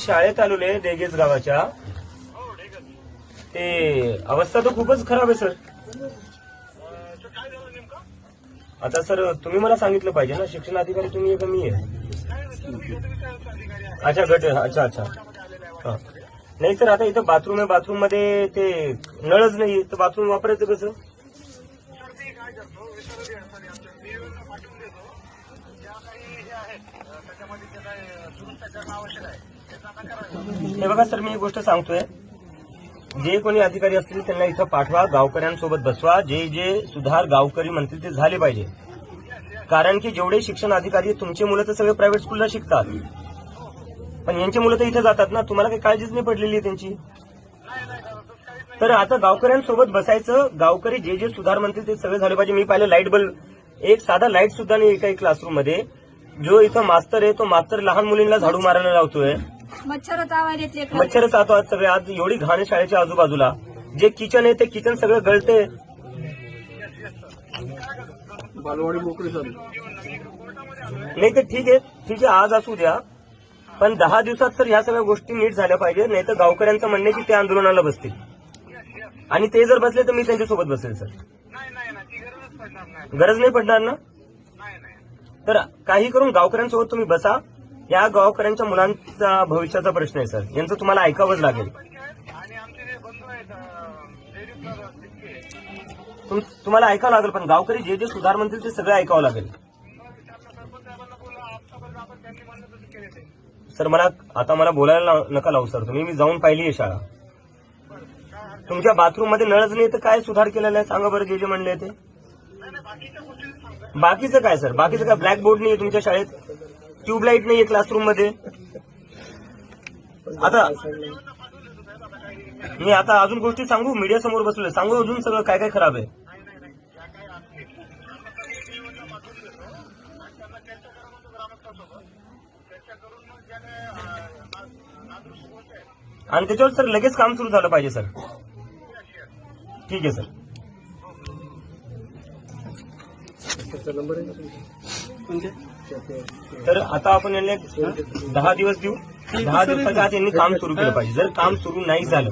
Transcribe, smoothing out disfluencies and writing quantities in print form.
शाळेत आलेलो आहे देगेज गावाच्या. ते अवस्था तर खूपच खराब आहे सर. आता सर तुम्ही मला सांगितलं पाहिजे ना, शिक्षण अधिकारी तुम्ही का मी आहे? अच्छा गट, अच्छा अच्छा हा. नाही सर, आता इथं बाथरूम आहे, बाथरूम मध्ये ते नळच नाही, तर बाथरूम वापरायचं कसं? हे बघा सर, मी एक गोष्ट सांगतोय, जे कोणी अधिकारी असतील त्यांना इथं पाठवा, गावकऱ्यांसोबत बसवा, जे जे सुधार गावकरी म्हणतील ते झाले पाहिजे. कारण की जेवढे शिक्षण अधिकारी तुमचे मुलं तर सगळे प्रायव्हेट स्कूलला शिकतात, पण यांची मुलं तर इथे जातात ना, तुम्हाला काही काळजीच नाही पडलेली आहे त्यांची. तर आता गावकऱ्यांसोबत बसायचं, गावकरी जे जे सुधार म्हणतील ते सगळे झाले पाहिजे. मी पाहिलं लाईट बल्ब, एक साधा लाईट सुद्धा नाही एका क्लासरूम मध्ये. जो इथं मास्तर आहे तो मास्तर लहान मुलींना झाडू मारायला लावतोय. मच्छर चावतात सगळे. आज एवढी घाण शाळेच्या आजूबाजूला. जे किचन आहे ते किचन सगळं गळते. बालवाडी मोकळी झाली नाही तर ठीक आहे आज असू द्या, पण 10 दिवसात सर ह्या सगळ्या गोष्टी नीट झाल्या पाहिजे. नाही तर गावकऱ्यांचं म्हणणं की ते आंदोलनाला बसतील, आणि ते जर बसले तर मी त्यांच्यासोबत बसेल सर. गरज नाही पडणार ना? तर काही करून गावकऱ्यांसोबत तुम्ही बसा. या गावकऱ्यांच्या मुलांचा भविष्याचा प्रश्न आहे सर, यांचं तुम्हाला ऐकावंच लागेल. तुम्हाला ऐकावं लागेल, पण गावकरी जे जे सुधार म्हणतील ते सगळं ऐकावं लागेल. सर मला बोलायला नका लावू सर तुम्ही. मी जाऊन पाहिली आहे शाळा. तुमच्या बाथरूम मध्ये नळच नाही तर काय सुधार केलेला आहे सांगा बरं, जे जे म्हणले ते. बाकीचं काय सर, बाकीचं काय? ब्लॅकबोर्ड नाही तुमच्या शाळेत, ट्यूबलाईट नाहीये क्लासरूम मध्ये. आता मी अजून गोष्टी सांगू, मीडिया समोर बसलोय, सांगू अजून सगळं काय काय खराब आहे. आणि त्याच्यावर सर लगेच काम सुरू झालं पाहिजे सर. ठीक आहे सर. तर आता आपण यांना 10 दिवस देऊ. 10 दिवसाच्या आत यांनी काम सुरू केलं पाहिजे. जर काम सुरू नाही झालं